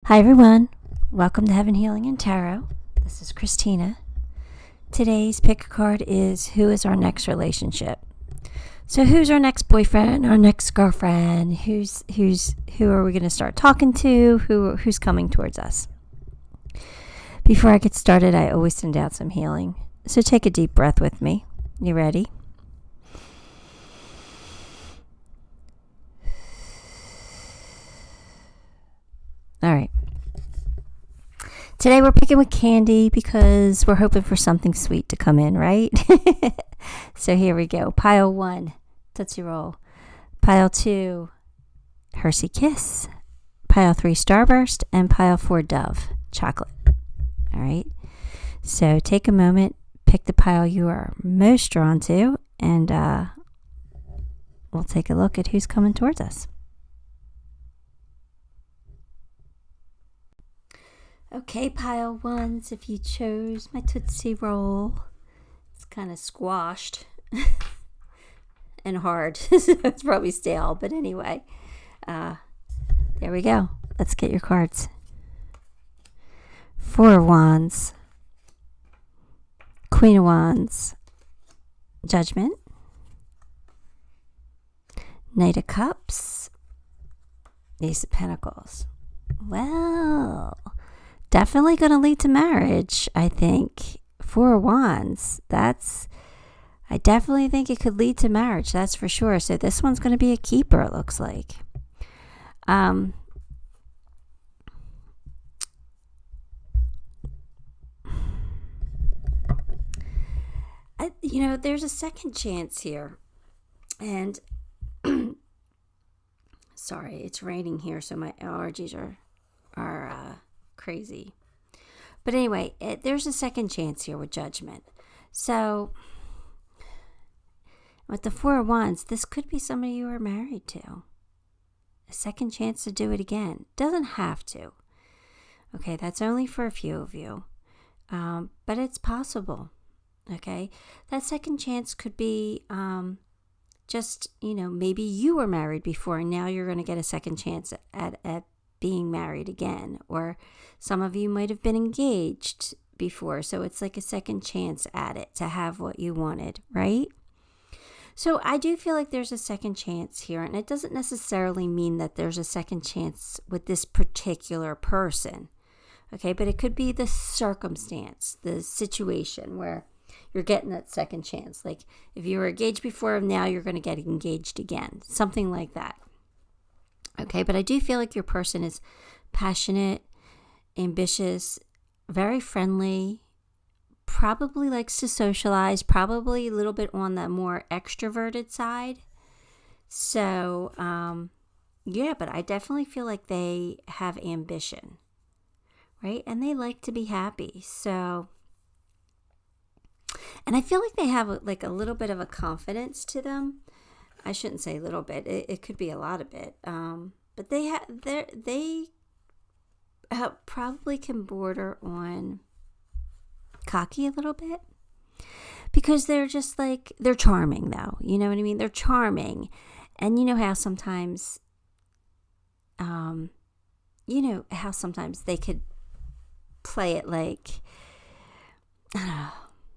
Hi everyone, welcome to Heaven Healing and Tarot. This is Christina. Today's pick a card is who is our next relationship. So who's our next boyfriend, our next girlfriend? Who are we going to start talking to? Who's coming towards us? Before I get started, I always send out some healing. So take a deep breath with me. You ready? All right. Today we're picking with candy because we're hoping for something sweet to come in, right? So here we go. Pile 1, Tootsie Roll. Pile 2, Hershey Kiss. Pile 3, Starburst. And pile 4, Dove, chocolate. All right. So take a moment, pick the pile you are most drawn to, and we'll take a look at who's coming towards us. Okay, pile 1s, if you chose my Tootsie Roll. It's kind of squashed and hard, so it's probably stale, but anyway, there we go. Let's get your cards. 4 of Wands, Queen of Wands, Judgment, Knight of Cups, Ace of Pentacles. Well, definitely going to lead to marriage, I think. 4 of Wands. I definitely think it could lead to marriage. That's for sure. So this one's going to be a keeper, it looks like. There's a second chance here. And sorry, it's raining here, so my allergies are crazy. But anyway, there's a second chance here with Judgment. So with the 4 of Wands, this could be somebody you are married to. A second chance to do it again. Doesn't have to. Okay, that's only for a few of you. But it's possible. Okay, that second chance could be maybe you were married before and now you're going to get a second chance at being married again, or some of you might have been engaged before, so it's like a second chance at it to have what you wanted, right? So I do feel like there's a second chance here, and it doesn't necessarily mean that there's a second chance with this particular person, okay? But it could be the circumstance, the situation where you're getting that second chance. Like if you were engaged before, now you're going to get engaged again, something like that. Okay, but I do feel like your person is passionate, ambitious, very friendly, probably likes to socialize, probably a little bit on the more extroverted side. So, but I definitely feel like they have ambition, right? And they like to be happy. So, and I feel like they have like a little bit of a confidence to them. I shouldn't say a little bit. It could be a lot of it. But they probably can border on cocky a little bit, because they're just like, they're charming though. You know what I mean? They're charming. And you know how sometimes, they could play it like, I don't know.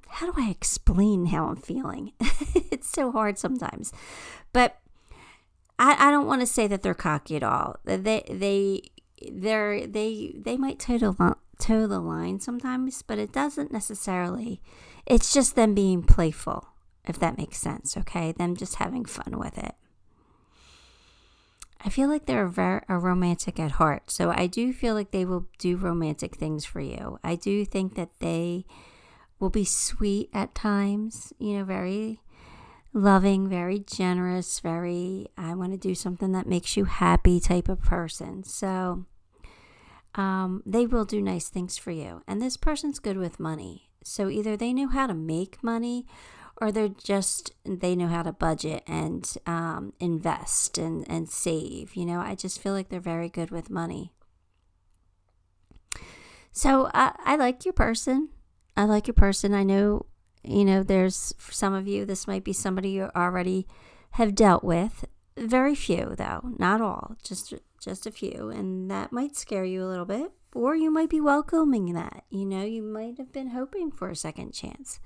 How do I explain how I'm feeling? It's so hard sometimes. But I don't want to say that they're cocky at all. They might toe the line sometimes, but it doesn't necessarily. It's just them being playful, if that makes sense, okay? Them just having fun with it. I feel like they're a romantic at heart. So I do feel like they will do romantic things for you. I do think that they will be sweet at times, very loving, very generous, very, I want to do something that makes you happy type of person. So they will do nice things for you. And this person's good with money. So either they know how to make money, or they know how to budget and invest and save. I just feel like they're very good with money. So I like your person. I know, there's, for some of you, this might be somebody you already have dealt with. Very few, though, not all, just a few, and that might scare you a little bit, or you might be welcoming that. You might have been hoping for a second chance.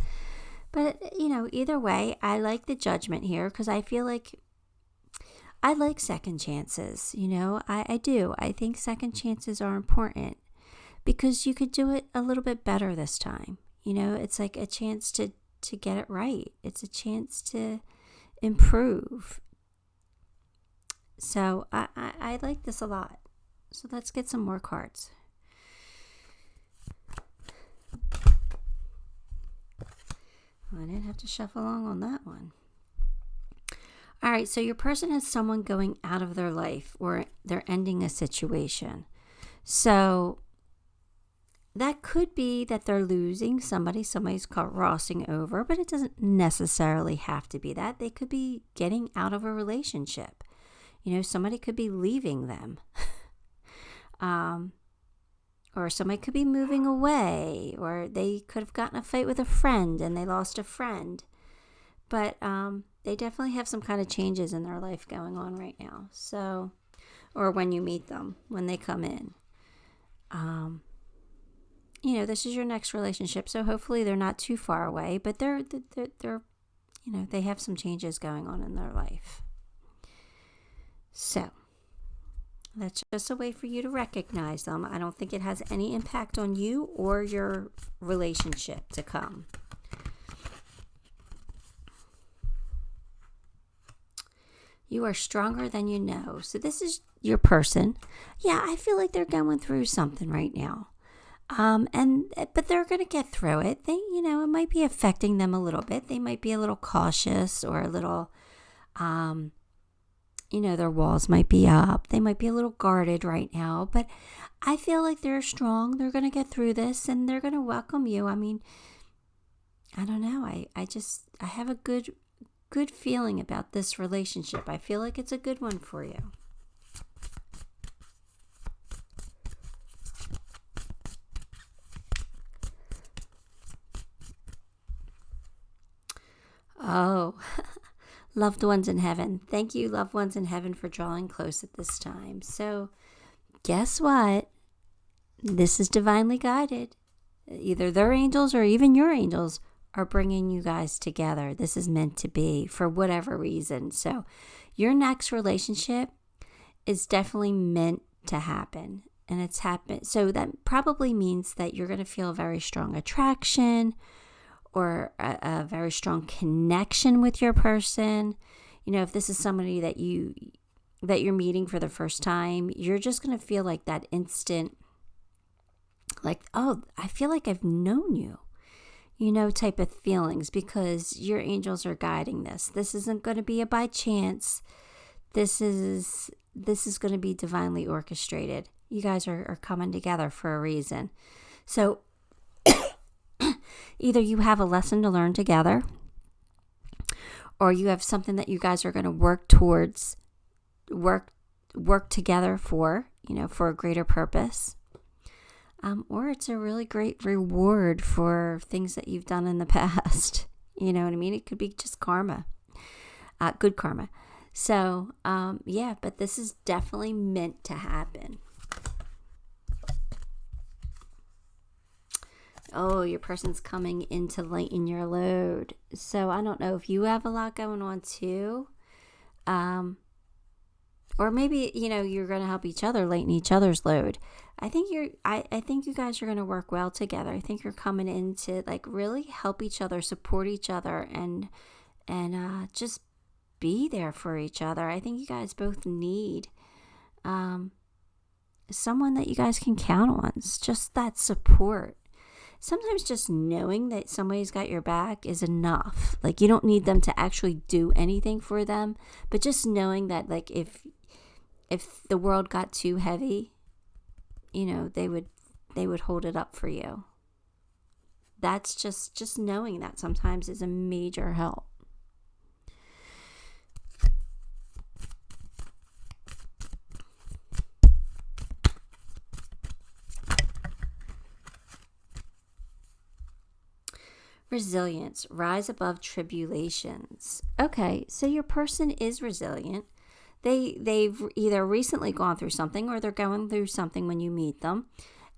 But, either way, I like the Judgment here because I feel like I like second chances. I do. I think second chances are important because you could do it a little bit better this time. It's like a chance to get it right. It's a chance to improve. So I like this a lot. So let's get some more cards. I didn't have to shuffle along on that one. All right, so your person has someone going out of their life or they're ending a situation. So that could be that they're losing somebody's crossing over, but it doesn't necessarily have to be that. They could be getting out of a relationship. Somebody could be leaving them. Or somebody could be moving away, or they could have gotten a fight with a friend and they lost a friend. But they definitely have some kind of changes in their life going on right now. So, or when you meet them, when they come in. This is your next relationship, so hopefully they're not too far away, but they're they have some changes going on in their life. So, that's just a way for you to recognize them. I don't think it has any impact on you or your relationship to come. You are stronger than you know. So this is your person. Yeah, I feel like they're going through something right now. But they're going to get through it. It might be affecting them a little bit. They might be a little cautious or a little, their walls might be up. They might be a little guarded right now. But I feel like they're strong. They're going to get through this and they're going to welcome you. I mean, I don't know. I have a good feeling about this relationship. I feel like it's a good one for you. Oh, loved ones in heaven. Thank you, loved ones in heaven, for drawing close at this time. So, guess what? This is divinely guided. Either their angels or even your angels are bringing you guys together. This is meant to be for whatever reason. So, your next relationship is definitely meant to happen. And it's happened. So, that probably means that you're going to feel a very strong attraction or a very strong connection with your person. If this is somebody that you're meeting for the first time, you're just going to feel like that instant, like, oh, I feel like I've known you, type of feelings, because your angels are guiding this. This isn't going to be a by chance. This is going to be divinely orchestrated. You guys are coming together for a reason. So either you have a lesson to learn together, or you have something that you guys are going to work towards, work together for, for a greater purpose. Or it's a really great reward for things that you've done in the past. You know what I mean? It could be just karma, good karma. So, but this is definitely meant to happen. Oh, your person's coming in to lighten your load. So I don't know if you have a lot going on too. Or maybe, you're going to help each other lighten each other's load. I think you guys are going to work well together. I think you're coming in to really help each other, support each other, and just be there for each other. I think you guys both need someone that you guys can count on. It's just that support. Sometimes just knowing that somebody's got your back is enough. You don't need them to actually do anything for them, but just knowing that if the world got too heavy, they would hold it up for you. That's just knowing that sometimes is a major help. Resilience, rise above tribulations. Okay, so your person is resilient. they've either recently gone through something or they're going through something when you meet them.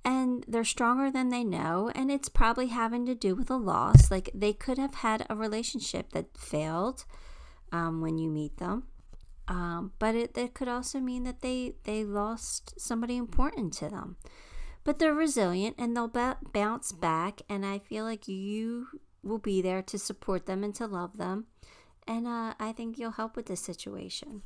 And they're stronger than they know, and it's probably having to do with a loss. Like they could have had a relationship that failed when you meet them. But it could also mean that they lost somebody important to them. But they're resilient and they'll bounce back. And I feel like you will be there to support them and to love them. And I think you'll help with this situation.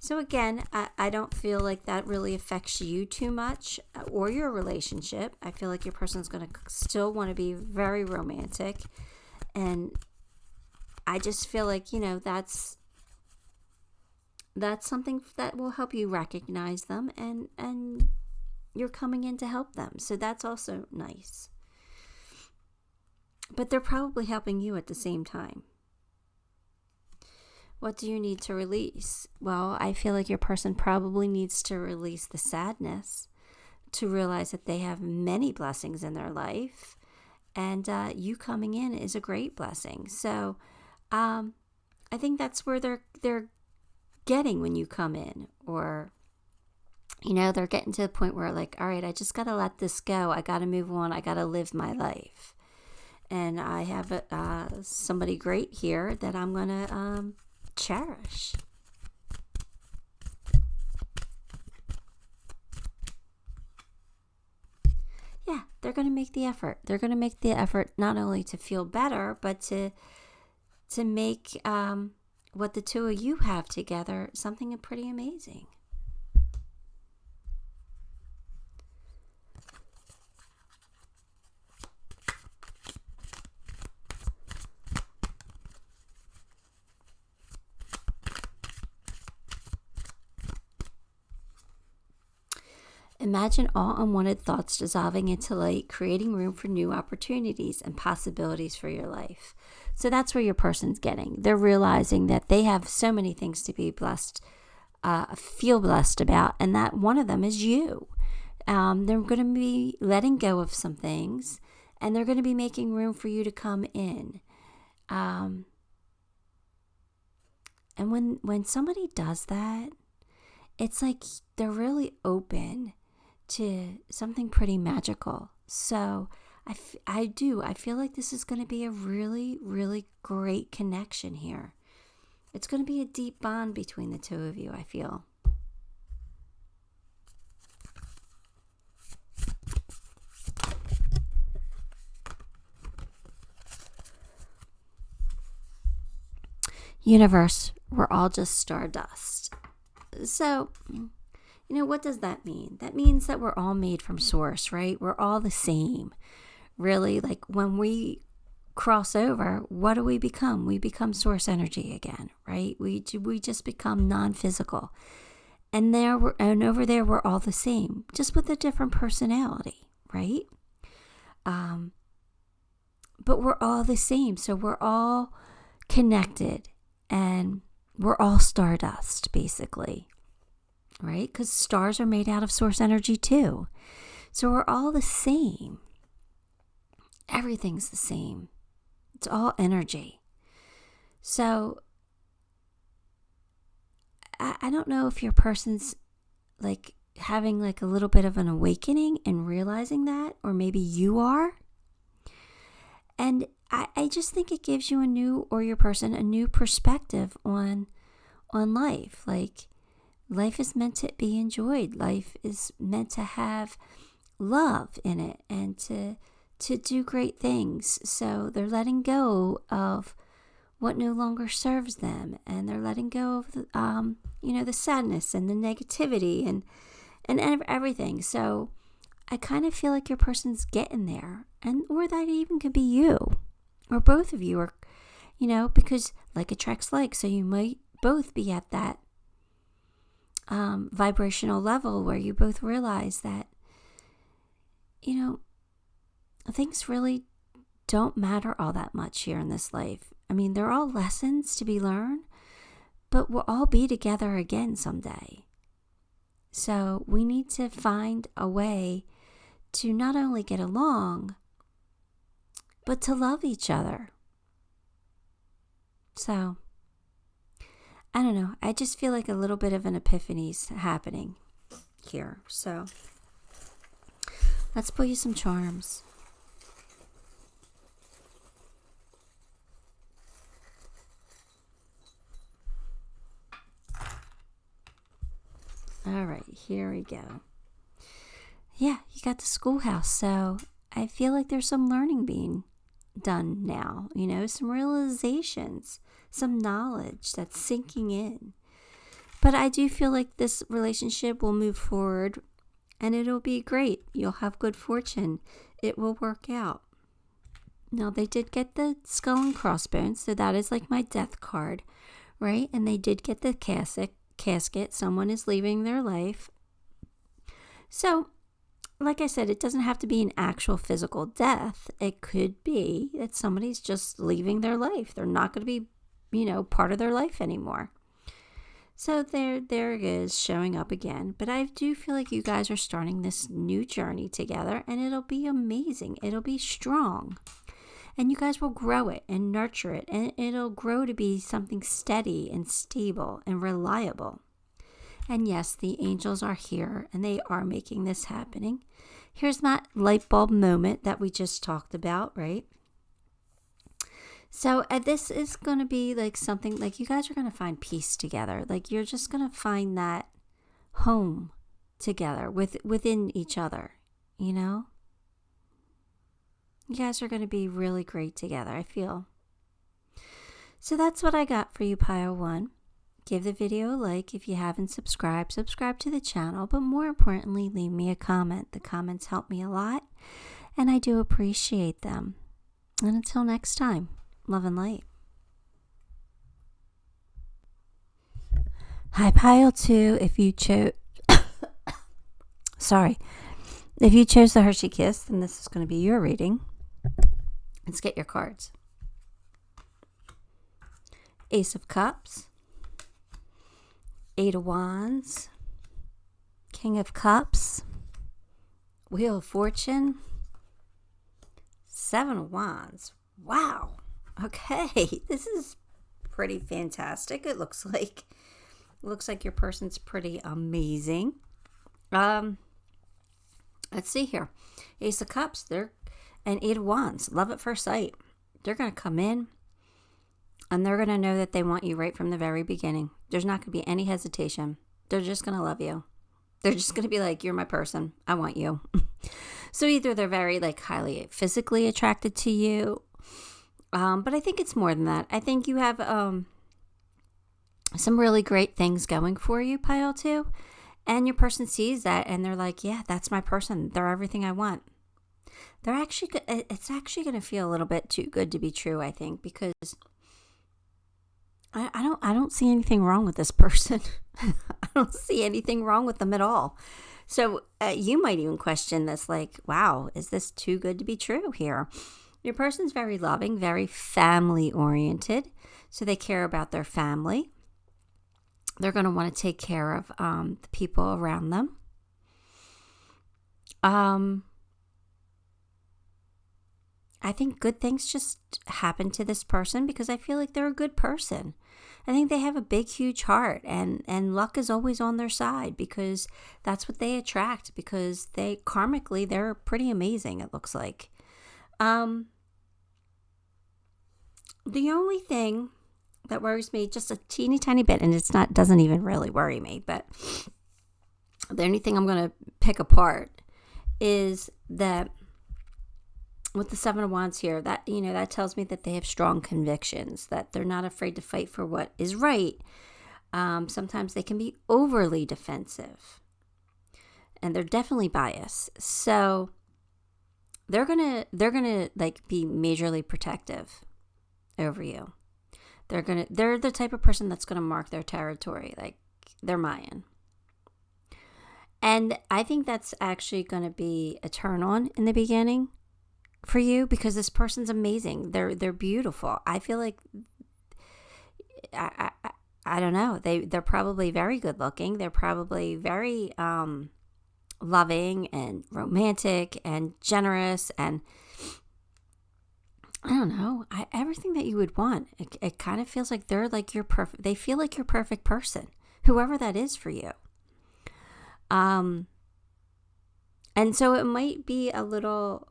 So again, I don't feel like that really affects you too much or your relationship. I feel like your person's going to still want to be very romantic. And I just feel like, that's something that will help you recognize them and you're coming in to help them. So that's also nice. But they're probably helping you at the same time. What do you need to release? Well, I feel like your person probably needs to release the sadness, to realize that they have many blessings in their life, and you coming in is a great blessing. So I think that's where they're getting when you come in, or they're getting to the point where like, all right, I just got to let this go. I got to move on. I got to live my life. And I have somebody great here that I'm going to cherish. Yeah, they're going to make the effort. They're going to make the effort not only to feel better, but to make what the two of you have together something pretty amazing. Imagine all unwanted thoughts dissolving into light, creating room for new opportunities and possibilities for your life. So that's where your person's getting. They're realizing that they have so many things to be blessed, feel blessed about, and that one of them is you. They're going to be letting go of some things, and they're going to be making room for you to come in. And when somebody does that, it's like they're really open to something pretty magical. So I feel like this is going to be a really, really great connection here. It's going to be a deep bond between the two of you, I feel. Universe, we're all just stardust. So, what does that mean? That means that we're all made from source, right? We're all the same. Really, like when we cross over, what do we become? We become source energy again, right? We just become non-physical. And over there, we're all the same, just with a different personality, right? But we're all the same. So we're all connected and we're all stardust, basically. Right? Because stars are made out of source energy too. So we're all the same. Everything's the same. It's all energy. So I don't know if your person's like having like a little bit of an awakening and realizing that, or maybe you are. And I just think it gives you your person a new perspective on life. Like, life is meant to be enjoyed. Life is meant to have love in it and to do great things. So they're letting go of what no longer serves them, and they're letting go of the sadness and the negativity and everything. So I kind of feel like your person's getting there, or that even could be you, or both of you, or because like attracts like. So you might both be at that vibrational level where you both realize that, things really don't matter all that much here in this life. I mean, they're all lessons to be learned, but we'll all be together again someday. So we need to find a way to not only get along, but to love each other. So I don't know. I just feel like a little bit of an epiphany's happening here. So let's pull you some charms. All right, here we go. Yeah, you got the schoolhouse. So I feel like there's some learning being done now, some realizations, some knowledge that's sinking in. But I do feel like this relationship will move forward and it'll be great. You'll have good fortune. It will work out. Now, they did get the skull and crossbones, so that is like my death card, right? And they did get the casket. Someone is leaving their life. So, like I said, it doesn't have to be an actual physical death. It could be that somebody's just leaving their life. They're not going to be, part of their life anymore. So there it is, showing up again. But I do feel like you guys are starting this new journey together, and it'll be amazing. It'll be strong. And you guys will grow it and nurture it, and it'll grow to be something steady and stable and reliable. And yes, the angels are here, and they are making this happening. Here's that light bulb moment that we just talked about, right? So this is going to be like something like you guys are going to find peace together. Like you're just going to find that home together within each other, You guys are going to be really great together, I feel. So that's what I got for you, Pile 1. Give the video a like if you haven't subscribed. Subscribe to the channel, but more importantly, leave me a comment. The comments help me a lot, and I do appreciate them. And until next time, love and light. Hi, Pile 2. If you chose... If you chose the Hershey Kiss, then this is going to be your reading. Let's get your cards. Ace of Cups, 8 of Wands, King of Cups, Wheel of Fortune, 7 of Wands. Wow. Okay, this is pretty fantastic. It looks like your person's pretty amazing. Let's see here. Ace of Cups, and 8 of Wands, love at first sight. They're going to come in and they're going to know that they want you right from the very beginning. There's not going to be any hesitation. They're just going to love you. They're just going to be like, you're my person. I want you. So either they're very highly physically attracted to you, but I think it's more than that. I think you have some really great things going for you, Pile 2. And your person sees that and they're like, yeah, that's my person. They're everything I want. It's actually going to feel a little bit too good to be true, I think, because I don't see anything wrong with this person. I don't see anything wrong with them at all. So you might even question this, wow, is this too good to be true here? Your person's very loving, very family oriented. So they care about their family. They're going to want to take care of the people around them. I think good things just happen to this person because I feel like they're a good person. I think they have a big, huge heart, and luck is always on their side because that's what they attract, because karmically, they're pretty amazing, it looks like. The only thing that worries me just a teeny tiny bit, and doesn't even really worry me, but the only thing I'm going to pick apart is that with the 7 of Wands here, that that tells me that they have strong convictions, that they're not afraid to fight for what is right. Sometimes they can be overly defensive, and they're definitely biased. So they're gonna be majorly protective over you. They're the type of person that's gonna mark their territory, they're Mayan. And I think that's actually gonna be a turn on in the beginning for you, because this person's amazing. They're beautiful. I feel like I don't know. They're probably very good looking. They're probably very loving and romantic and generous, and I don't know, everything that you would want. It kind of feels like they're like your perfect, they feel like your perfect person, whoever that is for you. And so it might be a little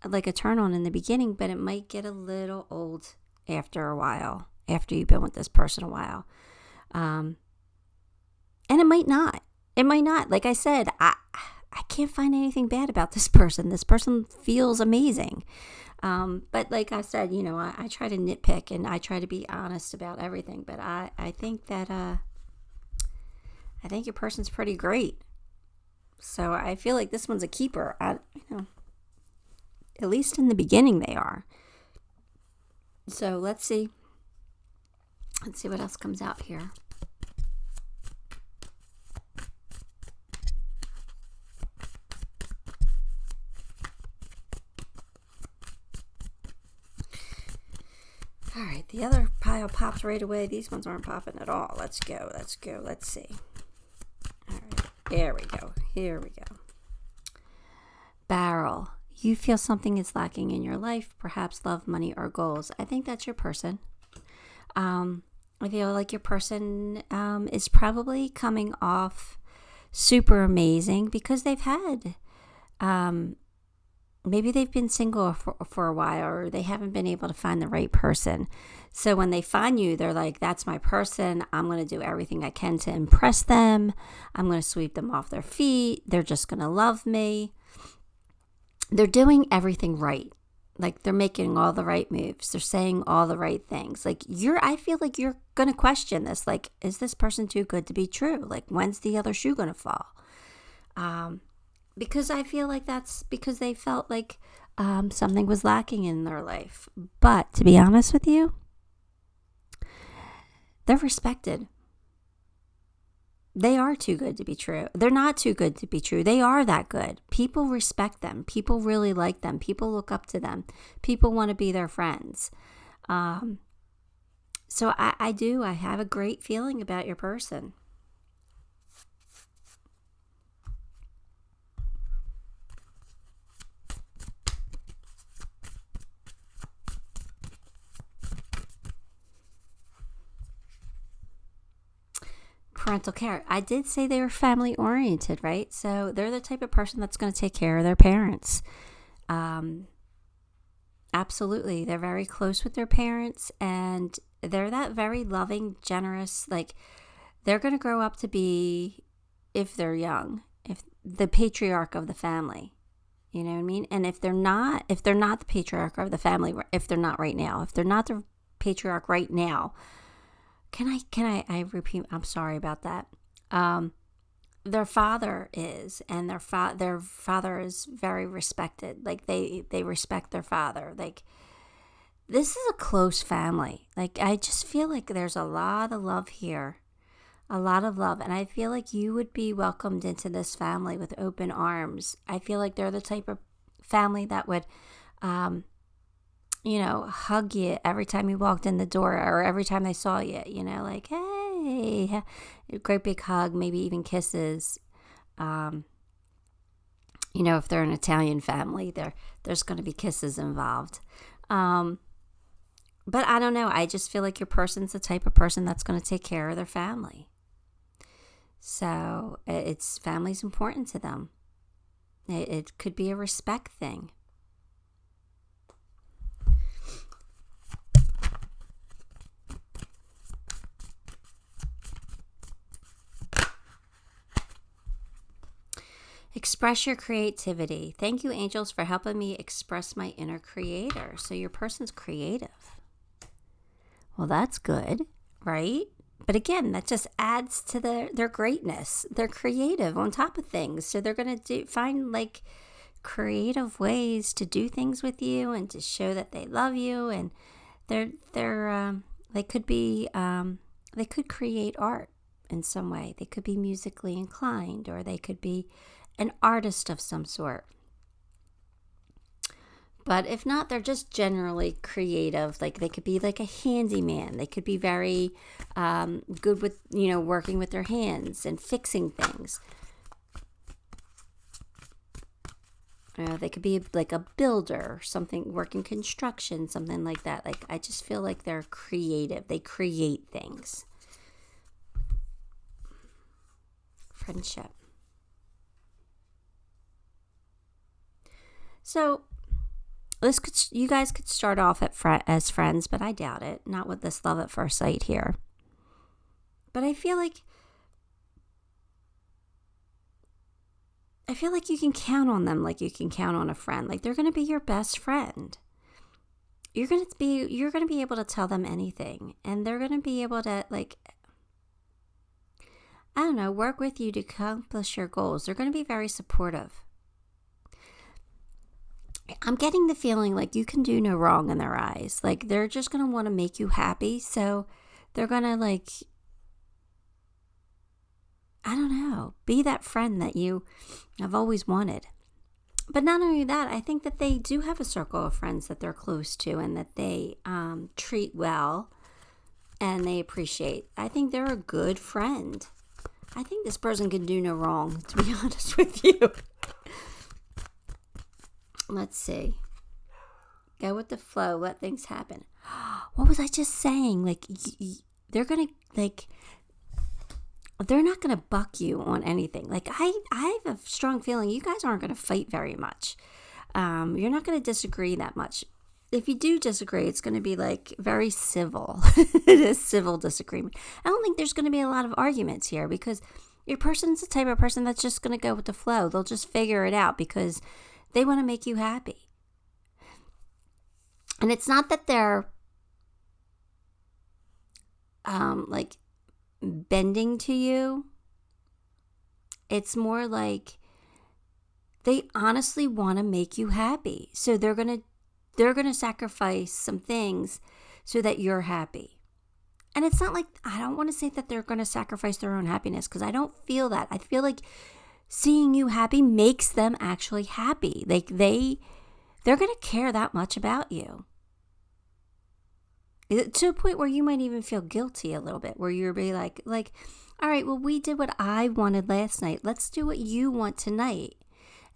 like a turn on in the beginning, but it might get a little old after a while, after you've been with this person a while. And it might not. It might not. Like I said, I can't find anything bad about this person. This person feels amazing. But like I said, you know, I try to nitpick and I try to be honest about everything. But I think that I think your person's pretty great. So I feel like this one's a keeper. You know, at least in the beginning they are. So let's see. Let's see what else comes out here. All right, the other pile popped right away. These ones aren't popping at all. Let's go. Let's see. All right, there we go. Here we go. Barrel. You feel something is lacking in your life, perhaps love, money, or goals. I think that's your person. I feel like your person is probably coming off super amazing because they've had, maybe they've been single for a while, or they haven't been able to find the right person. So when they find you, they're like, that's my person. I'm going to do everything I can to impress them. I'm going to sweep them off their feet. They're just going to love me. They're doing everything right. Like they're making all the right moves. They're saying all the right things. Like I feel like you're going to question this. Like, is this person too good to be true? Like, when's the other shoe going to fall? Because I feel like that's because they felt like something was lacking in their life. But to be honest with you, they're respected. They are too good to be true. They're not too good to be true. They are that good. People respect them. People really like them. People look up to them. People want to be their friends. So I do. I have a great feeling about your person. Parental care. I did say they were family oriented, right? So they're the type of person that's going to take care of their parents. Absolutely. They're very close with their parents, and they're that very loving, generous, like they're going to grow up to be, if they're young, if the patriarch of the family. You know what I mean? And if they're not the patriarch of the family, if they're not right now, if they're not the patriarch right now, Can I repeat? I'm sorry about that. Their father is, and their father is very respected. Like they respect their father. Like this is a close family. Like I just feel like there's a lot of love here, a lot of love, and I feel like you would be welcomed into this family with open arms. I feel like they're the type of family that would, hug you every time you walked in the door, or every time they saw you, like, hey, a great big hug, maybe even kisses. If they're an Italian family, there's going to be kisses involved. But I don't know. I just feel like your person's the type of person that's going to take care of their family. So family's important to them. It could be a respect thing. Express your creativity. Thank you, angels, for helping me express my inner creator. So your person's creative. Well, that's good, right? But again, that just adds to their greatness. They're creative on top of things. So they're going to find like creative ways to do things with you and to show that they love you. And they could create art in some way. They could be musically inclined, or they could be an artist of some sort. But if not, they're just generally creative. Like they could be like a handyman. They could be very good with, working with their hands and fixing things. They could be like a builder, something, working construction, something like that. Like, I just feel like they're creative. They create things. Friendship. So you guys could start off as friends, but I doubt it. Not with this love at first sight here. But I feel like you can count on them like you can count on a friend. Like, they're going to be your best friend. You're going to be able to tell them anything, and they're going to be able to, like, I don't know, work with you to accomplish your goals. They're going to be very supportive. I'm getting the feeling like you can do no wrong in their eyes. Like, they're just going to want to make you happy. So they're going to, like, I don't know, be that friend that you have always wanted. But not only that, I think that they do have a circle of friends that they're close to and that they treat well and they appreciate. I think they're a good friend. I think this person can do no wrong, to be honest with you. Let's see. Go with the flow. Let things happen. What was I just saying? Like, they're going to, like, they're not going to buck you on anything. Like, I have a strong feeling you guys aren't going to fight very much. You're not going to disagree that much. If you do disagree, it's going to be, like, very civil. It is civil disagreement. I don't think there's going to be a lot of arguments here because your person's the type of person that's just going to go with the flow. They'll just figure it out because they want to make you happy. And it's not that they're, like, bending to you. It's more like they honestly want to make you happy. So they're going to sacrifice some things so that you're happy. And it's not like, I don't want to say that they're going to sacrifice their own happiness because I don't feel that. I feel like seeing you happy makes them actually happy. Like, they're going to care that much about you. To a point where you might even feel guilty a little bit, where you'll be like, all right, well, we did what I wanted last night. Let's do what you want tonight.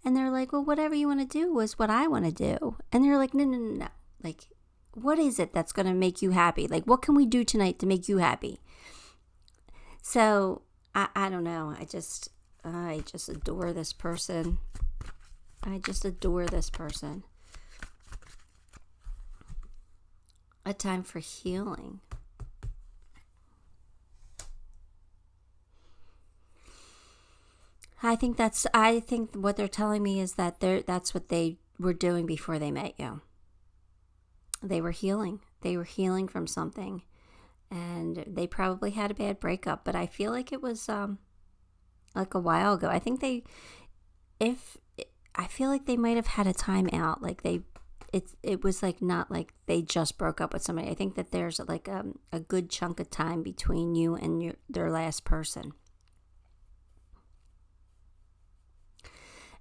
And they're like, well, whatever you want to do was what I want to do. And they're like, no. Like, what is it that's going to make you happy? Like, what can we do tonight to make you happy? So, I don't know. I just adore this person. I just adore this person. A time for healing. I think what they're telling me is that that's what they were doing before they met you. They were healing. They were healing from something. And they probably had a bad breakup, but I feel like it was like a while ago. I think I feel like they might have had a time out. Like, it was like not like they just broke up with somebody. I think that there's like a good chunk of time between you and their last person.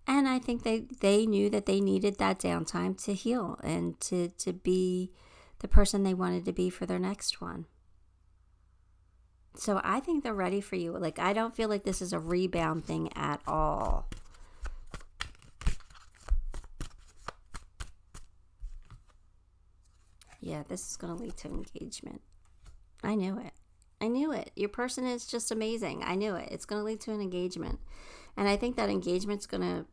And I think they knew that they needed that downtime to heal and to be the person they wanted to be for their next one. So I think they're ready for you. Like, I don't feel like this is a rebound thing at all. Yeah, this is going to lead to engagement. I knew it. Your person is just amazing. I knew it. It's going to lead to an engagement. And I think that engagement's going to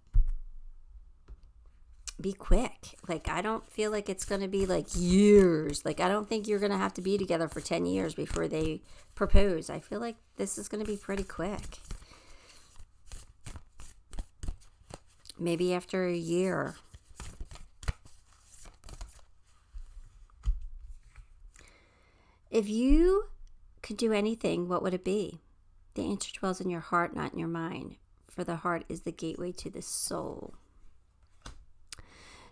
be quick. Like, I don't feel like it's going to be like years. Like, I don't think you're going to have to be together for 10 years before they propose. I feel like this is going to be pretty quick. Maybe after a year. If you could do anything, what would it be? The answer dwells in your heart, not in your mind. For the heart is the gateway to the soul.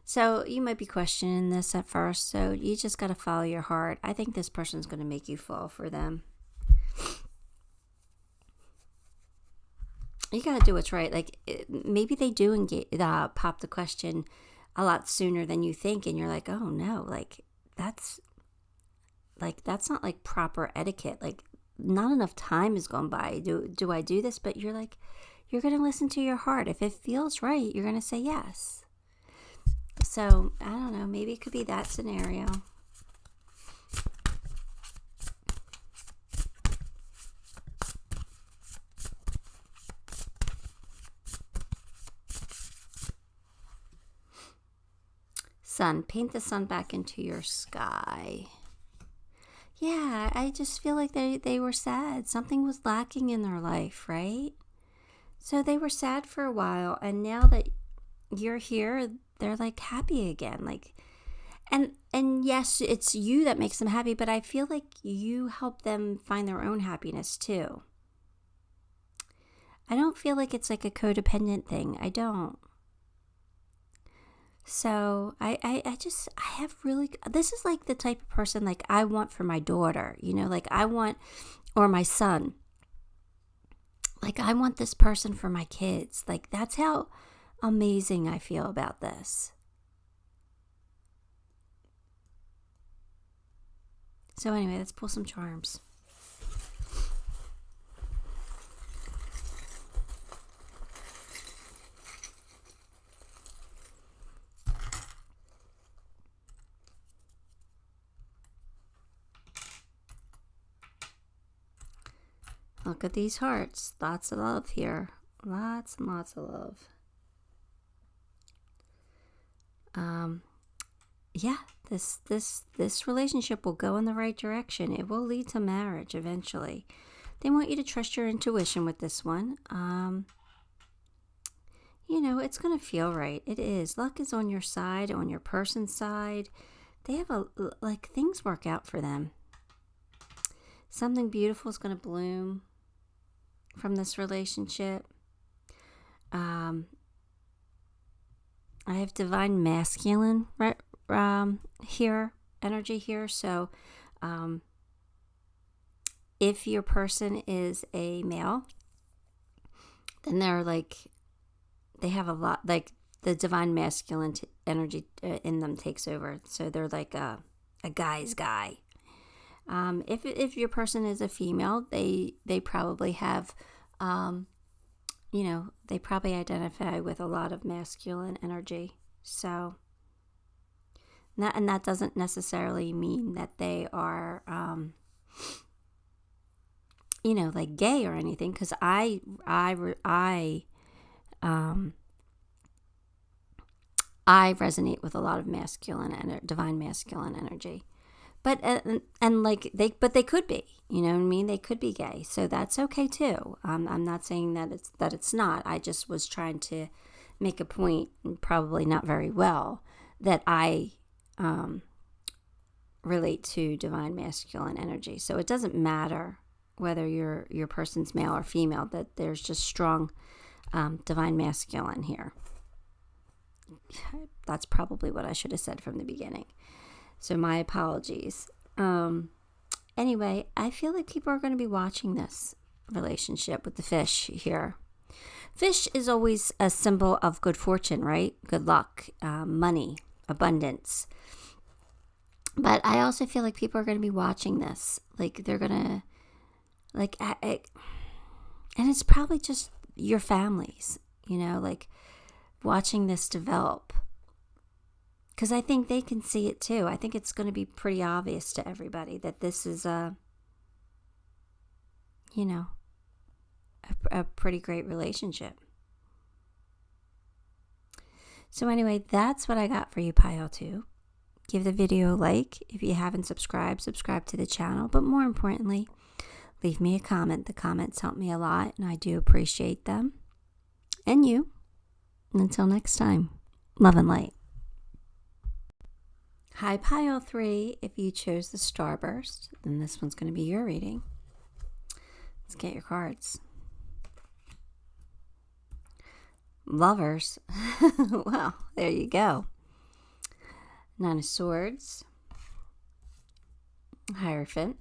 So you might be questioning this at first. So you just got to follow your heart. I think this person's going to make you fall for them. You got to do what's right. Like, maybe they do pop the question a lot sooner than you think. And you're like, oh no, that's not like proper etiquette. Like, not enough time has gone by. Do I do this? But you're like, you're going to listen to your heart. If it feels right, you're going to say yes. So, I don't know, maybe it could be that scenario. Sun, paint the sun back into your sky. Yeah, I just feel like they were sad. Something was lacking in their life, right? So they were sad for a while, and now that you're here, they're like happy again. Like, and yes, it's you that makes them happy, but I feel like you help them find their own happiness too. I don't feel like it's like a codependent thing. I don't. So I have really, this is like the type of person like I want for my daughter, like I want, or my son. Like I want this person for my kids. Like that's how amazing I feel about this. So anyway, let's pull some charms. Look at these hearts. Lots of love here. Lots and lots of love. Yeah, this relationship will go in the right direction. It will lead to marriage eventually. They want you to trust your intuition with this one. It's going to feel right. It is. Luck is on your side, on your person's side. They have things work out for them. Something beautiful is going to bloom from this relationship. I have divine masculine energy here. So if your person is a male, then they have a lot, like the divine masculine energy in them takes over. So they're like a guy's guy. If your person is a female, they probably have, they probably identify with a lot of masculine energy. So, that doesn't necessarily mean that they are, like gay or anything. Because I resonate with a lot of divine masculine energy. But they could be, you know what I mean? They could be gay, so that's okay too. I'm not saying that it's not. I just was trying to make a point, probably not very well, that I relate to divine masculine energy. So it doesn't matter whether your person's male or female. That there's just strong divine masculine here. That's probably what I should have said from the beginning. So my apologies. Anyway, I feel like people are going to be watching this relationship with the fish here. Fish is always a symbol of good fortune, right? Good luck, money, abundance. But I also feel like people are going to be watching this. Like they're going to, and it's probably just your families, like watching this develop. Because I think they can see it too. I think it's going to be pretty obvious to everybody that this is a pretty great relationship. So anyway, that's what I got for you, Pile 2. Give the video a like. If you haven't subscribed, subscribe to the channel. But more importantly, leave me a comment. The comments help me a lot, and I do appreciate them. And you. And until next time, love and light. Hi, Pile 3. If you chose the starburst, then this one's going to be your reading. Let's get your cards. Lovers. Well, there you go. Nine of Swords. Hierophant.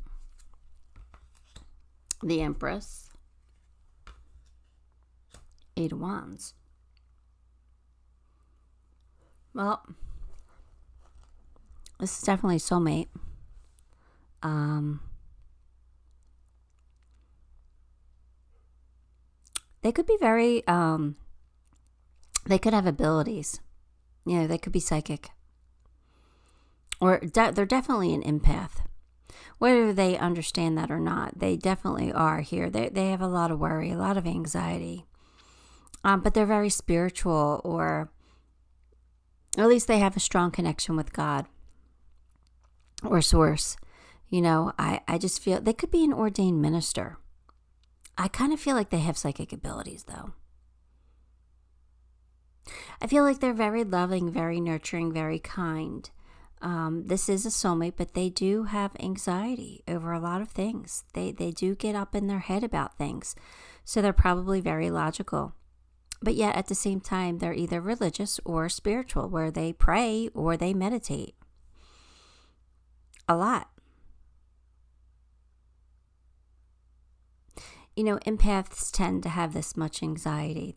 The Empress. Eight of Wands. Well, this is definitely soulmate. They could be very, they could have abilities. They could be psychic. Or they're definitely an empath. Whether they understand that or not, they definitely are here. They have a lot of worry, a lot of anxiety. But they're very spiritual, or at least they have a strong connection with God or source. I just feel they could be an ordained minister. I kind of feel like they have psychic abilities, though. I feel like they're very loving, very nurturing, very kind. This is a soulmate, but they do have anxiety over a lot of things. They do get up in their head about things. So they're probably very logical. But yet at the same time, they're either religious or spiritual, where they pray or they meditate. A lot. Empaths tend to have this much anxiety.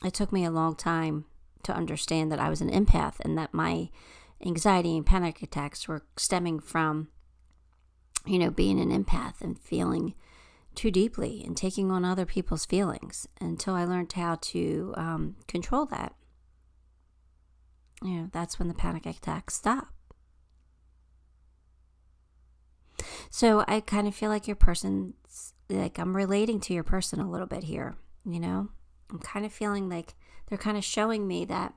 It took me a long time to understand that I was an empath and that my anxiety and panic attacks were stemming from, being an empath and feeling too deeply and taking on other people's feelings, until I learned how to control that. That's when the panic attacks stop. So I kind of feel like your person's, I'm relating to your person a little bit here, I'm kind of feeling like they're kind of showing me that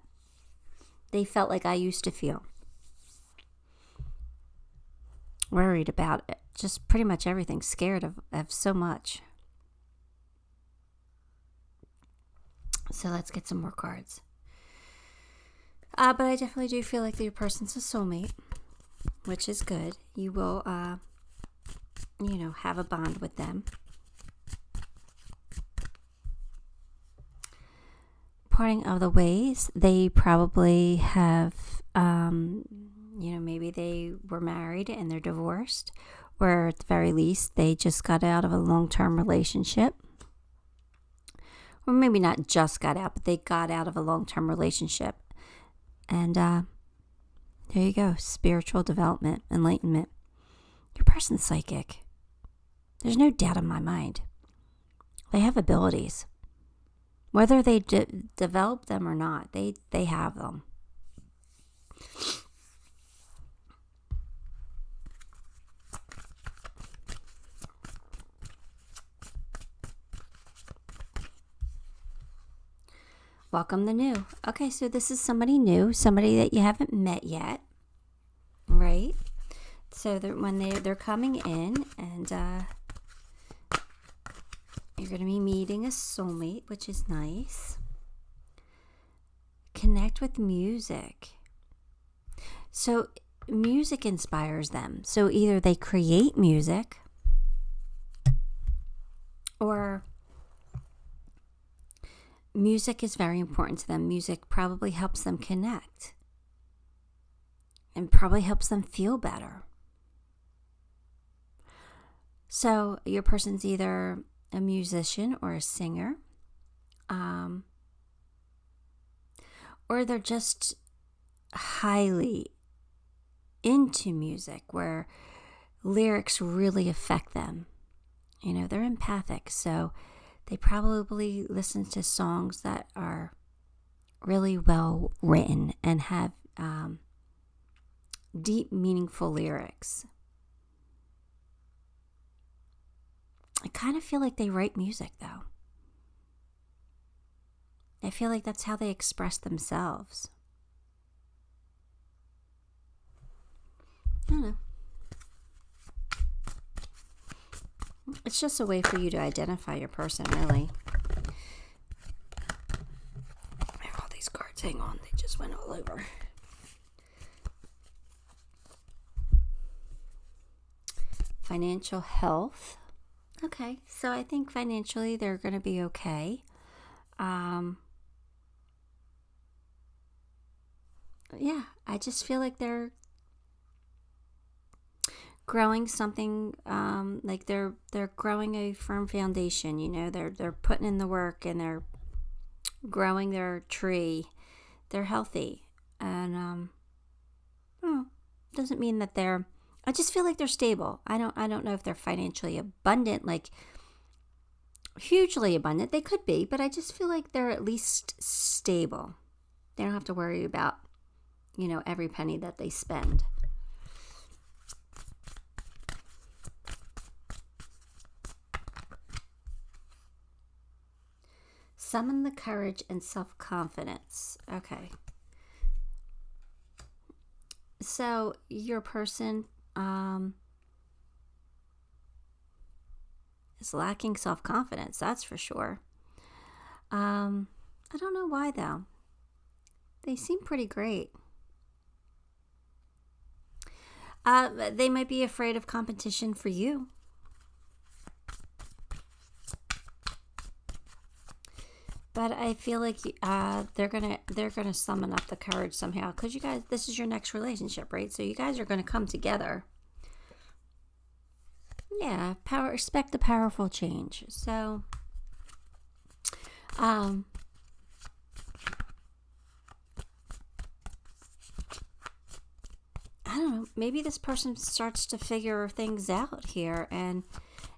they felt like I used to feel. Worried about it, just pretty much everything, scared of so much. So let's get some more cards. But I definitely do feel like your person's a soulmate, which is good. You will, have a bond with them. Parting of the ways, they probably have, maybe they were married and they're divorced, or at the very least, they just got out of a long-term relationship. Or maybe not just got out, but they got out of a long-term relationship. And there you go, spiritual development, enlightenment. Your person's psychic. There's no doubt in my mind. They have abilities. Whether they develop them or not, they have them. Welcome the new. Okay, so this is somebody new, somebody that you haven't met yet, right? So when they're coming in, and you're going to be meeting a soulmate, which is nice. Connect with music. So music inspires them. So either they create music, or music is very important to them. Music probably helps them connect and probably helps them feel better. So your person's either a musician or a singer, or they're just highly into music where lyrics really affect them. They're empathic, so they probably listen to songs that are really well written and have deep, meaningful lyrics. I kind of feel like they write music, though. I feel like that's how they express themselves. I don't know. It's just a way for you to identify your person, really. I have all these cards. Hang on. They just went all over. Financial health. Okay, so I think financially they're going to be okay. Yeah, I just feel like they're growing something, like they're growing a firm foundation. They're putting in the work and they're growing their tree. They're healthy, and doesn't mean that they're. I just feel like they're stable. I don't know if they're financially abundant, like hugely abundant. They could be, but I just feel like they're at least stable. They don't have to worry about, every penny that they spend. Summon the courage and self-confidence. Okay. So your person is lacking self-confidence, that's for sure. I don't know why, though. They seem pretty great. They might be afraid of competition for you. But I feel like they're gonna summon up the courage somehow, because you guys, this is your next relationship, right? So you guys are gonna come together. Yeah, expect a powerful change. So, I don't know. Maybe this person starts to figure things out here and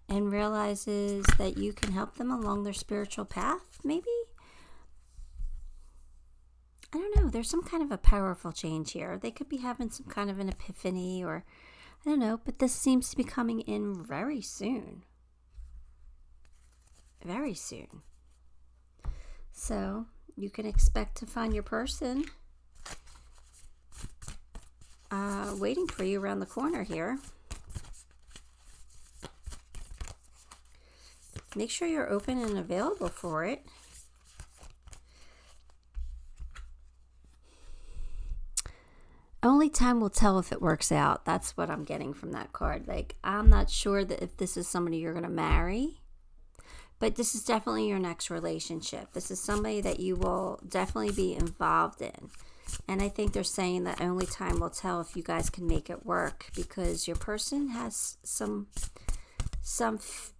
realizes that you can help them along their spiritual path. Maybe. I don't know. There's some kind of a powerful change here. They could be having some kind of an epiphany, or I don't know, but this seems to be coming in very soon. Very soon. So you can expect to find your person waiting for you around the corner here. Make sure you're open and available for it. Only time will tell if it works out. That's what I'm getting from that card. Like, I'm not sure that if this is somebody you're going to marry, but this is definitely your next relationship. This is somebody that you will definitely be involved in. And I think they're saying that only time will tell if you guys can make it work, because your person has some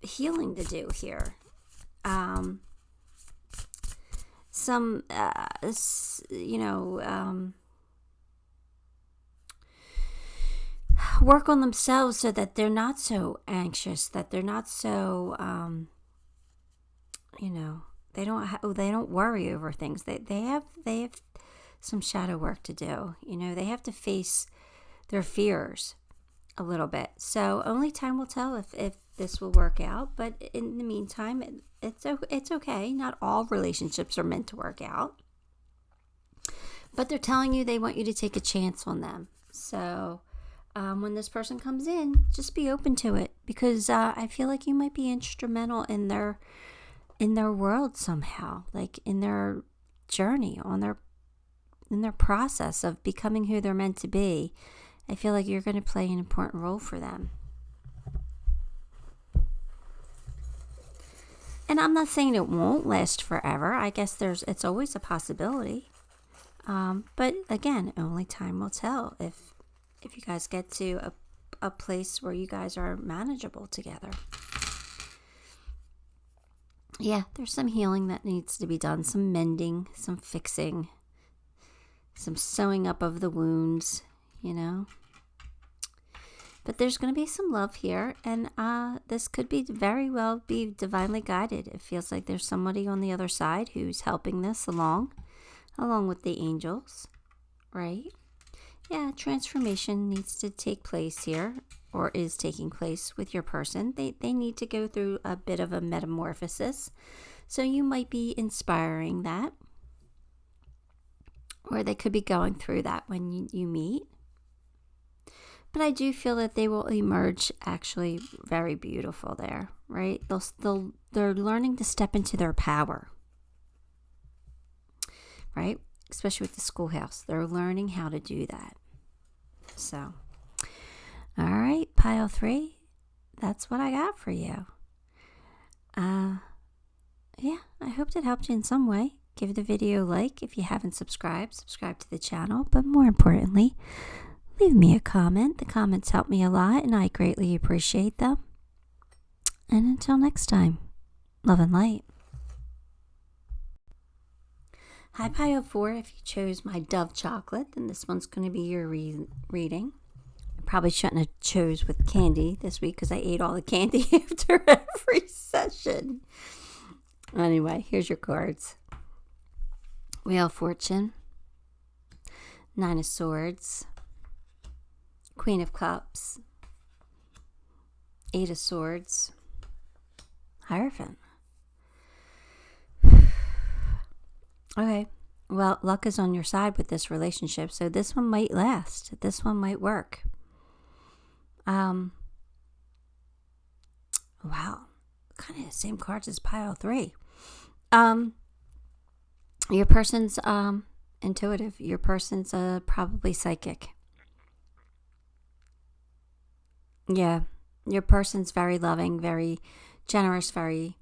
healing to do here. Work on themselves so that they're not so anxious, that they're not so, they don't worry over things. They have some shadow work to do. They have to face their fears a little bit. So only time will tell if this will work out. But in the meantime, it's okay. Not all relationships are meant to work out. But they're telling you they want you to take a chance on them. So when this person comes in, just be open to it, because I feel like you might be instrumental in their world somehow, like in their journey, in their process of becoming who they're meant to be. I feel like you're going to play an important role for them. And I'm not saying it won't last forever. I guess it's always a possibility. But again, only time will tell if you guys get to a place where you guys are manageable together. Yeah, there's some healing that needs to be done, some mending, some fixing, some sewing up of the wounds, But there's going to be some love here, and this could be very well be divinely guided. It feels like there's somebody on the other side who's helping this along with the angels, right? Yeah, transformation needs to take place here, or is taking place with your person. They need to go through a bit of a metamorphosis. So you might be inspiring that, or they could be going through that when you meet. But I do feel that they will emerge actually very beautiful there, right? They're learning to step into their power, right? Especially with the schoolhouse. They're learning how to do that. So, all right, pile 3, that's what I got for you. Yeah, I hope that helped you in some way. Give the video a like. If you haven't subscribed, subscribe to the channel. But more importantly, leave me a comment. The comments help me a lot, and I greatly appreciate them. And until next time, love and light. Hi, pile 4. If you chose my Dove chocolate, then this one's going to be your reading. I probably shouldn't have chose with candy this week, because I ate all the candy after every session. Anyway, here's your cards. Wheel of Fortune, Nine of Swords, Queen of Cups, Eight of Swords, Hierophant. Okay, well, luck is on your side with this relationship, so this one might last. This one might work. Wow, kind of the same cards as pile 3. Your person's intuitive. Your person's probably psychic. Yeah, your person's very loving, very generous, very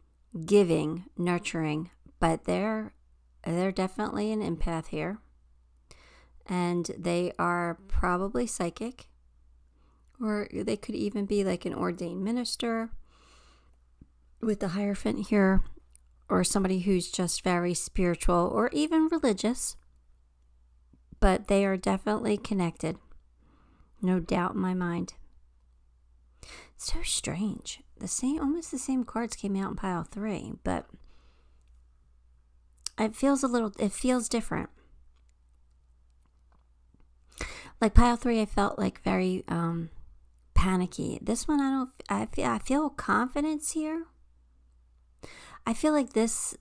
giving, nurturing, but they're definitely an empath here, and they are probably psychic, or they could even be like an ordained minister with the Hierophant here, or somebody who's just very spiritual or even religious, but they are definitely connected. No doubt in my mind. So strange. Almost the same cards came out in pile 3, but it feels different. Like pile 3, I felt like very panicky. This one, I feel confidence here. I feel like this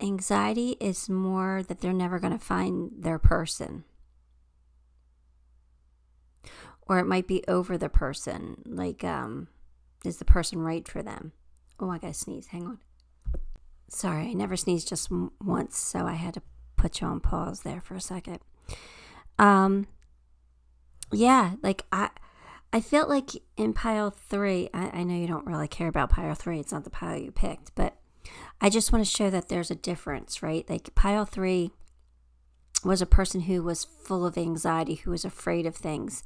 anxiety is more that they're never going to find their person. Or it might be over the person. Like, is the person right for them? Oh, I gotta sneeze. Hang on. Sorry, I never sneezed just once, so I had to put you on pause there for a second. Yeah, like I felt like in pile 3, I know you don't really care about pile 3. It's not the pile you picked, but I just want to show that there's a difference, right? Like pile 3 was a person who was full of anxiety, who was afraid of things.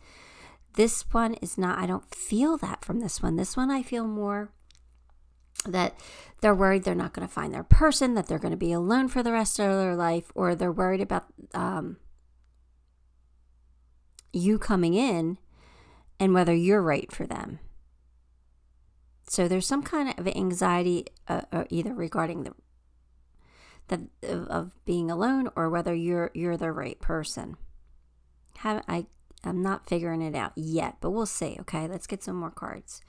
This one is not. I don't feel that from this one. This one I feel more that they're worried they're not going to find their person, that they're going to be alone for the rest of their life, or they're worried about you coming in and whether you're right for them. So there's some kind of anxiety either regarding of being alone or whether you're the right person. I'm not figuring it out yet, but we'll see. Okay, let's get some more cards.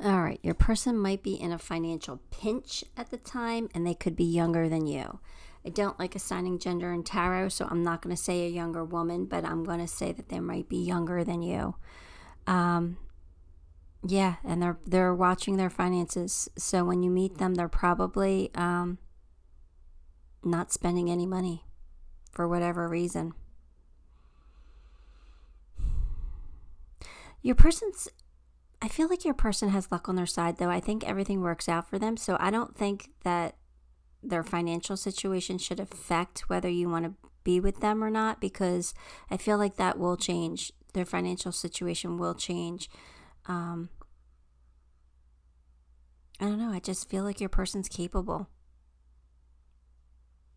All right, your person might be in a financial pinch at the time, and they could be younger than you. I don't like assigning gender in tarot, so I'm not going to say a younger woman, but I'm going to say that they might be younger than you. Yeah, and they're watching their finances, so when you meet them, they're probably not spending any money for whatever reason. I feel like your person has luck on their side, though. I think everything works out for them, so I don't think that their financial situation should affect whether you want to be with them or not, because I feel like that will change. Their financial situation will change. I don't know. I just feel like your person's capable.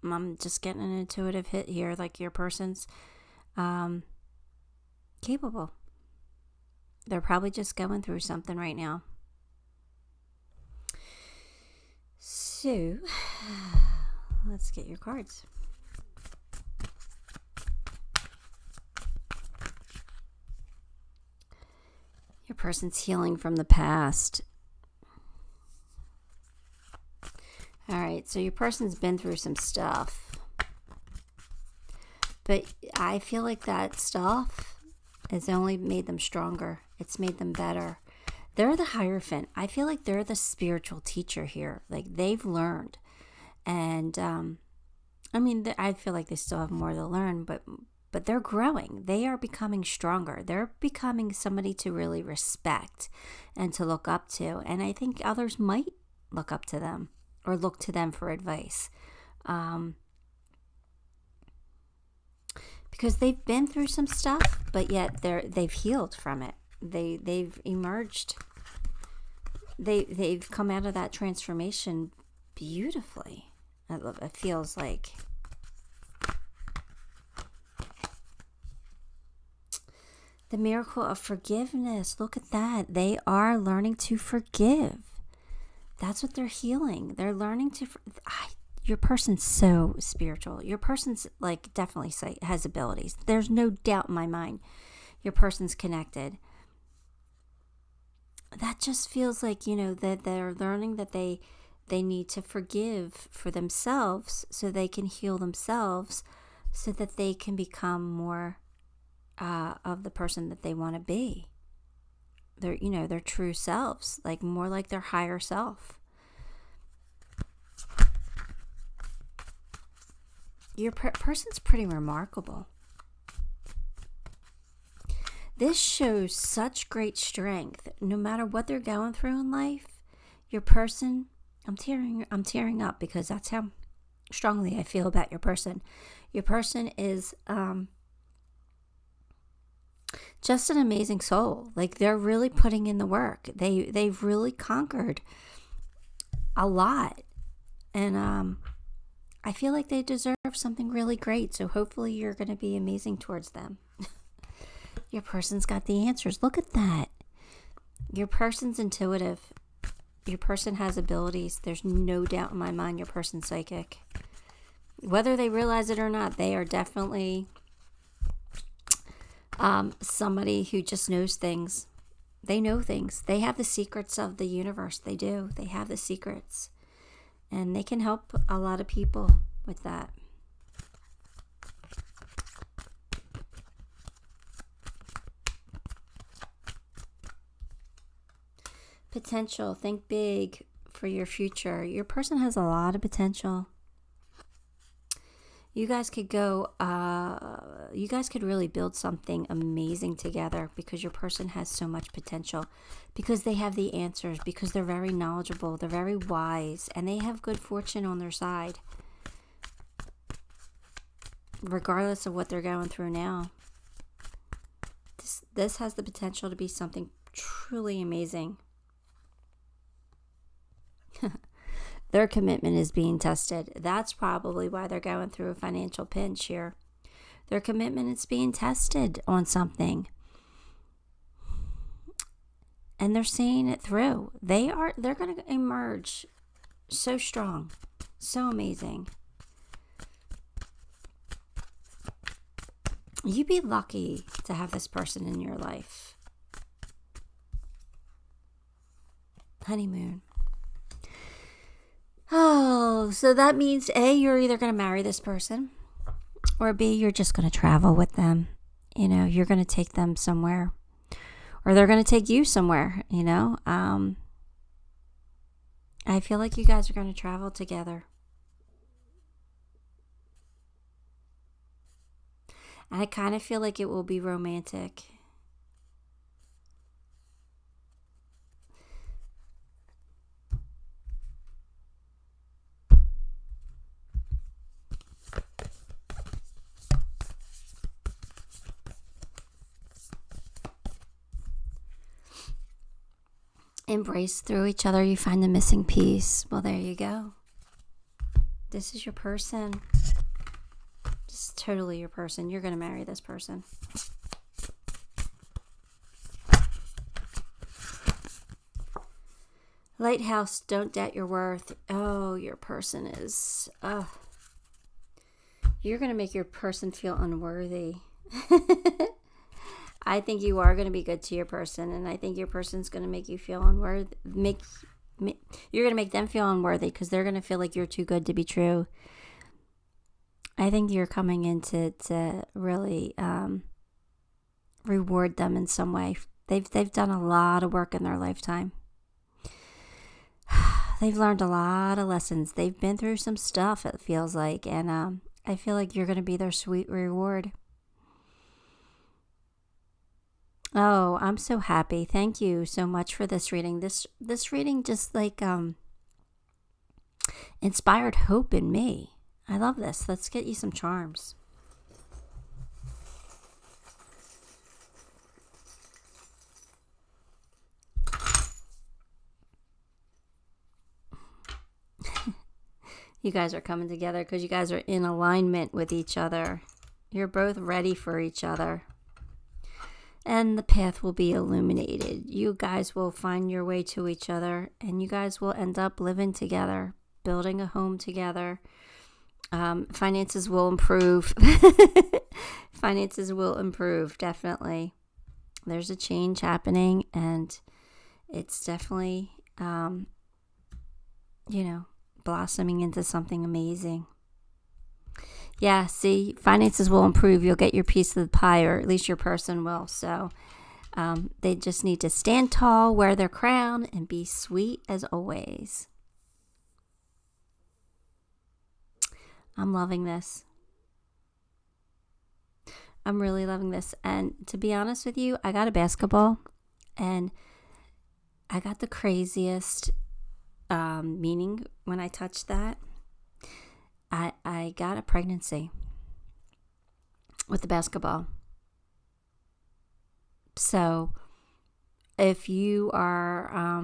I'm just getting an intuitive hit here. Like your person's capable. They're probably just going through something right now. So, let's get your cards. Your person's healing from the past. All right, so your person's been through some stuff. But I feel like that stuff has only made them stronger. It's made them better. They're the Hierophant. I feel like they're the spiritual teacher here. Like they've learned. And I feel like they still have more to learn, but they're growing. They are becoming stronger. They're becoming somebody to really respect and to look up to. And I think others might look up to them or look to them for advice. Because they've been through some stuff, but yet they've healed from it. They've emerged. They've come out of that transformation beautifully. It feels like. The miracle of forgiveness. Look at that. They are learning to forgive. That's what they're healing. They're learning to... Your person's so spiritual. Your person's like definitely has abilities. There's no doubt in my mind. Your person's connected. That just feels like, that they're learning that they need to forgive for themselves so they can heal themselves, so that they can become more of the person that they want to be. Their true selves, like more like their higher self. Your person's pretty remarkable. This shows such great strength. No matter what they're going through in life, your person, I'm tearing up because that's how strongly I feel about your person. Your person is just an amazing soul. Like, they're really putting in the work. They've really conquered a lot. And I feel like they deserve something really great. So hopefully you're going to be amazing towards them. Your person's got the answers. Look at that. Your person's intuitive. Your person has abilities. There's no doubt in my mind your person's psychic. Whether they realize it or not, they are definitely somebody who just knows things. They know things. They have the secrets of the universe. They do. They have the secrets. And they can help a lot of people with that. Potential. Think big for your future. Your person has a lot of potential. You guys could you guys could really build something amazing together because your person has so much potential, because they have the answers, because they're very knowledgeable, they're very wise, and they have good fortune on their side. Regardless of what they're going through now. This has the potential to be something truly amazing. Their commitment is being tested. That's probably why they're going through a financial pinch here. Their commitment is being tested on something. And they're seeing it through. They're going to emerge so strong, so amazing. You'd be lucky to have this person in your life. Honeymoon. Oh, so that means A, you're either going to marry this person, or B, you're just going to travel with them. You're going to take them somewhere, or they're going to take you somewhere, I feel like you guys are going to travel together. And I kind of feel like it will be romantic. Embrace through each other. You find the missing piece. Well, there you go. This is your person. This is totally your person. You're going to marry this person. Lighthouse, don't doubt your worth. Oh, your person is... you're going to make your person feel unworthy. I think you are going to be good to your person, and I think your person's going to make you feel unworthy. You're going to make them feel unworthy because they're going to feel like you're too good to be true. I think you're coming in to really reward them in some way. They've done a lot of work in their lifetime. They've learned a lot of lessons. They've been through some stuff, it feels like, and I feel like you're going to be their sweet reward. Oh, I'm so happy. Thank you so much for this reading. This reading just inspired hope in me. I love this. Let's get you some charms. You guys are coming together because you guys are in alignment with each other. You're both ready for each other. and the path will be illuminated. You guys will find your way to each other, and you guys will end up living together, building a home together. Finances will improve. Finances will improve, definitely. There's a change happening, and it's definitely, blossoming into something amazing. Yeah, see, finances will improve. You'll get your piece of the pie, or at least your person will. So they just need to stand tall, wear their crown, and be sweet as always. I'm loving this. I'm really loving this. And to be honest with you, I got a basketball, and I got the craziest meaning when I touched that. I got a pregnancy with the basketball. So if you are,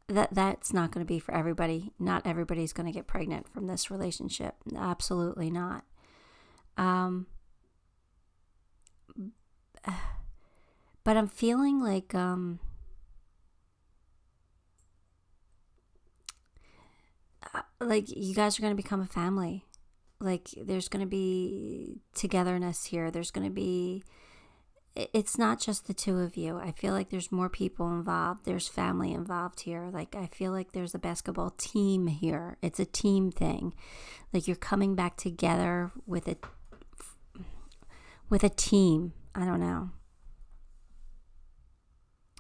that's not going to be for everybody. Not everybody's going to get pregnant from this relationship. Absolutely not. But I'm feeling like, you guys are going to become a family. Like, there's going to be togetherness here. There's going to be, it's not just the two of you. I feel like there's more people involved. There's family involved here. Like, I feel like there's a basketball team here. It's a team thing. Like, you're coming back together with a team. I don't know.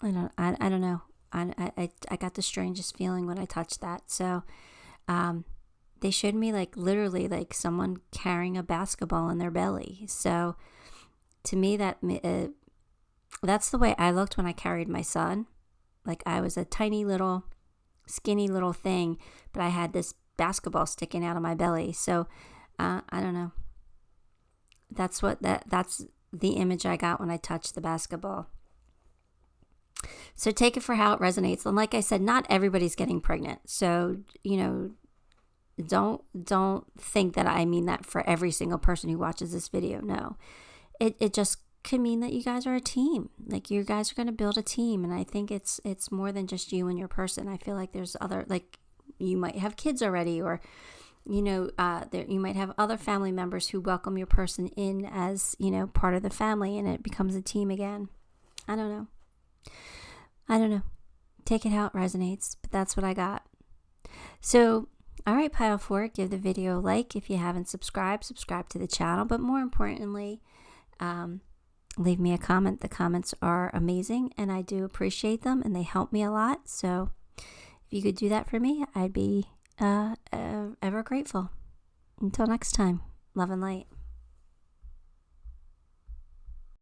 I don't know. I got the strangest feeling when I touched that. So, they showed me like literally like someone carrying a basketball in their belly. So to me, that's the way I looked when I carried my son. Like, I was a tiny little, skinny little thing, but I had this basketball sticking out of my belly. So I don't know. That's the image I got when I touched the basketball. So take it for how it resonates. And like I said, not everybody's getting pregnant. So, don't think that I mean that for every single person who watches this video. No, it just could mean that you guys are a team. Like, you guys are going to build a team. And I think it's more than just you and your person. I feel like there's other, like, you might have kids already, or, you might have other family members who welcome your person in as, part of the family, and it becomes a team again. I don't know. Take it how it resonates, but that's what I got. So, all right, Pile 4, give the video a like. If you haven't subscribe to the channel. But more importantly, leave me a comment. The comments are amazing, and I do appreciate them, and they help me a lot. So if you could do that for me, I'd be ever grateful. Until next time, love and light.